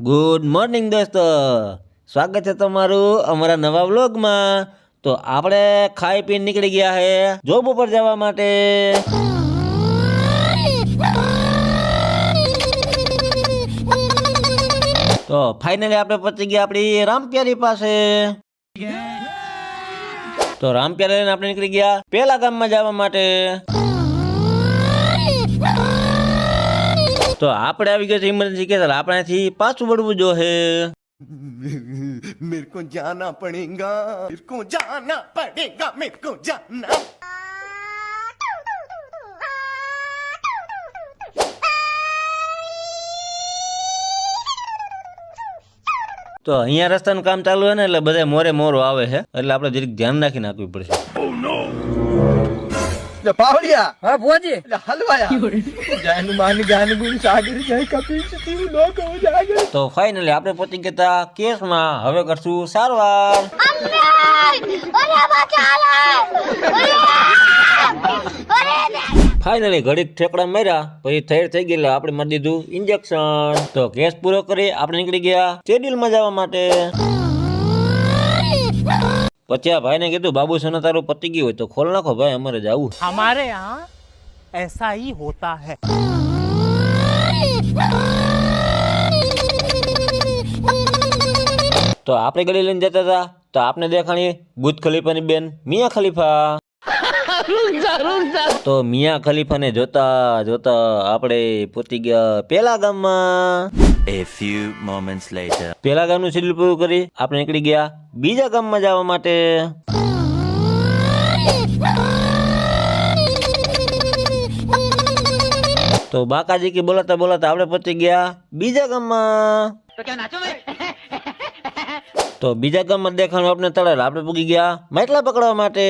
Good morning દોસ્તો, સ્વાગત છે તમારું અમારા નવા વ્લોગમાં। તો આપણે ખાઈ પીને નીકળી ગયા હે જોબ ઉપર જવા માટે। તો ફાઇનલી આપણે પહોંચી ગયા આપણી રામપ્યારી પાસે। તો રામપ્યારી લઈને આપણે નીકળી ગયા પેલા ગામમાં જવા માટે। તો આપણે આવી ગયા છે ઇમરજન્સી કેસ, આપણાથી પાછું વળવું જો હે। मेरे को जाना पड़ेगा, मेरे को जाना पड़ेगा, मेरे को जाना। તો અહીંયા રસ્તાનું કામ ચાલુ હે ને, એટલે બધા મોરે મોરો આવે છે, એટલે આપણે જરીક ધ્યાન રાખીને આપવી પડશે। पावड़िया हाँ बुआजी हलवाया जान मान गान गुण सागर जय कपिल ती लोग हो जाएगा। તો ફાઇનલી આપણે પહોંચી ગયા હતા કેસમાં, હવે કરશું સારવાર। ફાઇનલી ઘડીક ઠેકડા માર્યા પછી થયેર થઈ ગયેલા, આપણે મારી દીધું ઇન્જેક્શન। તો કેસ પૂરો કરી આપણે નીકળી ગયા શેડ્યુલમાં જવા માટે। પછી આ ભાઈને કીધું, બાબુ સોના તારું પતી ગયું હોય તો ખોલ નાખો ભાઈ, અમારે જવું। हमारे यहाँ ऐसा ही होता है। તો આપણે ગાડી લઈને જતા હતા, તો આપણે દેખાણી બુર્જ ખલીફાની બેન મિયા ખલીફા। તો મિયા ખલીફાને જોતા જોતા આપણે પહોંચી ગયા પેલા ગામમાં। A few moments later. પેલા ગામનું શેડ્યુલ પૂરું કરી આપણે નીકળી ગયા બીજા ગામમાં જવા માટે। તો બાકાજી કી બોલાતા બોલાતા આપણે પહોંચી ગયા બીજા ગામમાં। તો બીજા ગામમાં દેખાણું આપણે તળેલ, આપણે પૂગી ગયા માટલા પકડવા માટે।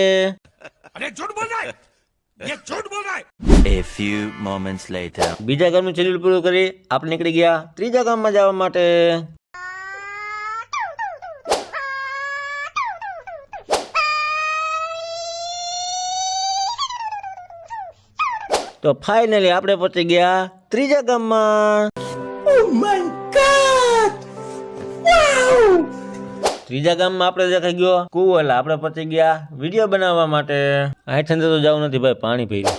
A few moments later. બીજા ગામનું શેડ્યુલ પૂરું કરી આપણે નીકળી ગયા ત્રીજા ગામમાં જવા માટે। તો ફાઇનલી આપણે પહોંચી ગયા ત્રીજા ગામમાં। ત્રીજા ગામમાં આપણે દેખાઈ ગયો કૂવો, એટલે આપણે પહોંચી ગયા વિડીયો બનાવવા માટે। અહીંથી તો જવું નથી ભાઈ, પાણી પીવું।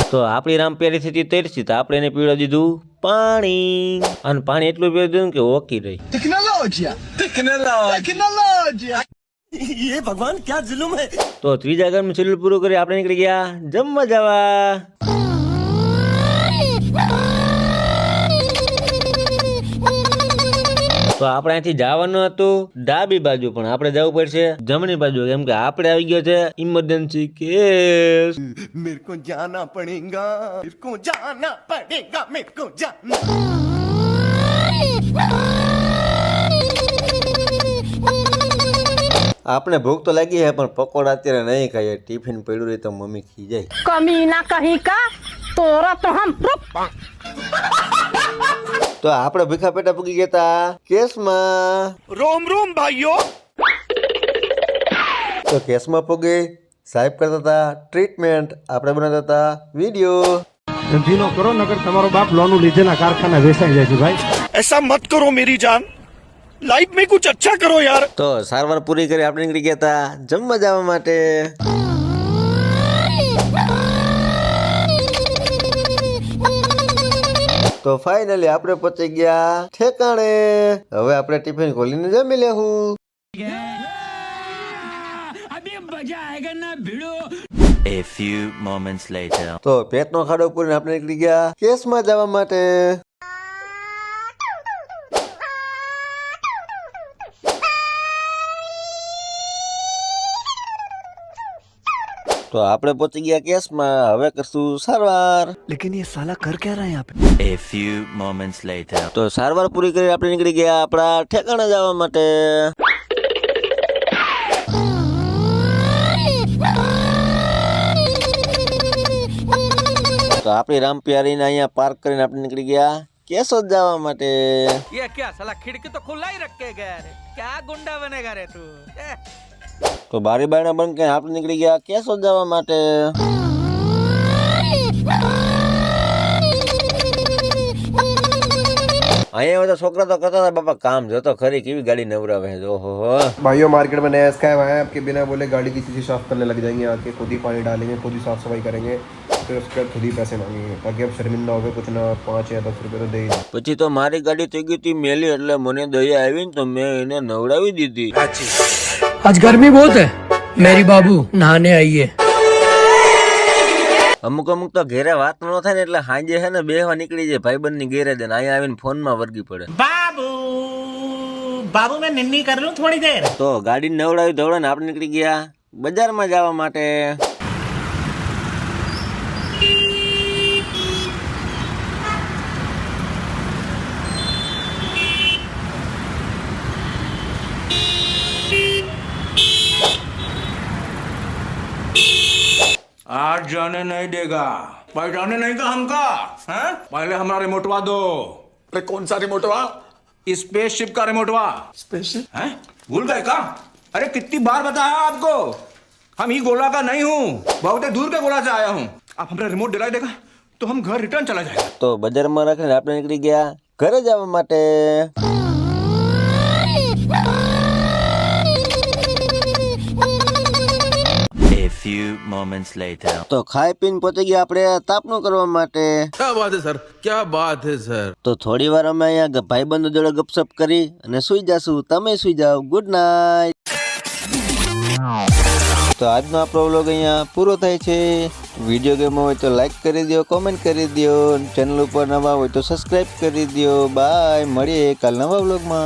તો આપણી રામપ્યારી થતી તરસી, તો આપણે એને પીવડાવી દીધું પાણી, અને પાણી એટલું પીવડાવી દીધું કે ઓકી રહી। टेक्नोलॉजिया टेक्नोलॉजिया ये भगवान क्या जुल्म है। તો ત્રીજા ગામનું શેડ્યુલ પૂરું કરી આપણે નીકળી ગયા જમવા જવા। તો આપણે અહીંથી જવાનું હતું ડાબી બાજુ, પણ આપણે જવું પડશે જમણી બાજુ, કેમ કે આપણે આવી ગયો છે ઇમરજન્સી કેસ। मेरे को जाना पड़ेगा, मेरे को जाना पड़ेगा, मेरे को जाना। આપણે ભૂખ તો લાગી છે, પણ પકોડા અત્યારે નહીં ખાઈએ, ટિફિન પડ્યું રહી તો મમ્મી ખી જાય। कमीना कहीं का तोरा तो हम તો આપણે ભીખા પેટા પૂગી ગયા હતા કેસમાં। रोम रोम भाइयों। તો કેસમાં પૂગી સાહેબ કરતા હતા ટ્રીટમેન્ટ, આપણે બનાવતા હતા વિડીયો। ધંધીનો કરો નકર તમારો બાપ લોનું લીધેલા કારખાના વેચાઈ જાય છે ભાઈ। ऐसा मत करो मेरी जान, लाइफ में कुछ अच्छा करो यार। તો સારવાર પૂરી કરી આપણે નીકળી ગયા હતા જમવા જવા માટે। તો ફાઇનલી આપણે પહોંચી ગયા ઠેકાણે, હવે આપણે ટિફિન ખોલીને જમી લેવું। A few moments later. તો પેટનો ખાડો પૂરીને આપણે નીકળી ગયા કેસમાં જવા માટે। તો તો આપણે પહોંચી ગયા કેસમાં, હવે કરશું સારવાર. A few moments later. તો સારવાર પૂરી કરી આપણે નીકળી ગયા આપણા ઠેકાણે જવા માટે. તો આપણી રામપિયારીને અહીંયા પાર્ક કરીને આપણે નીકળી ગયા કેશોદ જવા માટે. ये क्या साला खिड़की तो खुला ही रख के गया रे, क्या गुंडा बनेगा रे तू? તો બારી બારણા બંધ કરીને આપણે નીકળી ગયા કેશોદ જવા માટે. અહીંયા બધા છોકરા તો કરતા હતા બાપા કામ, જતો ખરી કેવી ગાડી નવરાવે છે. ઓહો भाइयों मार्केट में नया स्कैम आया है, आपके बिना बोले गाड़ी किसी से साफ करने लग जाएंगे, आके खुद ही पानी डालेंगे, खुद ही साफ सफाई करेंगे, फिर उसके बाद खुद ही पैसे मांगेंगे, ताकि आप शर्मिंदा हो गए कुछ ना 5 या 10 रुपए तो दे ही दो। પછી તો મારી ગાડી થઈ ગઈ હતી મેલી, એટલે મને દયા આવી ને તો મેં એને નવડાવી દીધી. आज गर्मी बहुत है मेरी बाबू नहाने आइए। અમુક અમુક તો ઘેરે વાત ન થાય ને એટલે સાંજે છે ને બેહવા નીકળી જાય ભાઈબંધ ની ઘેરે દે, અહીંયા આવીને ફોનમાં વર્ગી પડે. बाबू बाबू मैं निन्नी कर लूं थोड़ी देर. તો ગાડી નવડાવી ધવડાવીને આપણે નીકળી ગયા બજારમાં જવા માટે. आज जाने नहीं देगा भाई, जाने नहीं का हमका हैं? पहले हमारा रिमोटवा दो। अरे कौन सा रिमोटवा? स्पेसशिप का रिमोटवा। स्पेसशिप हैं? भूल गए का? अरे कितनी बार बताया आपको, हम ही गोला का नहीं हूँ, बहुत ही दूर के गोला से आया हूँ। आप हमारा रिमोट दिला देगा तो हम घर रिटर्न चला जाएगा। તો બજારમાં રાખીને આપણે નીકળી ગયા ઘરે જવા માટે. A few moments later. તો ખાઈ પીને પહોંચી ગયા આપણે તાપણું કરવા માટે. क्या बात है सर, क्या बात है सर। તો થોડી વાર અમે અહીંયા ભાઈબંધો જોડે ગપસપ કરી અને સુઈ જાશું. તમે સુઈ જાઓ. Good night. તો આજનો આપણો વ્લોગ અહીંયા પૂરો થાય છે. વિડીયો ગેમ હોય તો લાઈક કરી દો, કોમેન્ટ કરી દો, ચેનલ ઉપર નવા હોય તો સબસ્ક્રાઈબ કરી દો. બાય, મળીએ કાલ નવા વ્લોગમાં.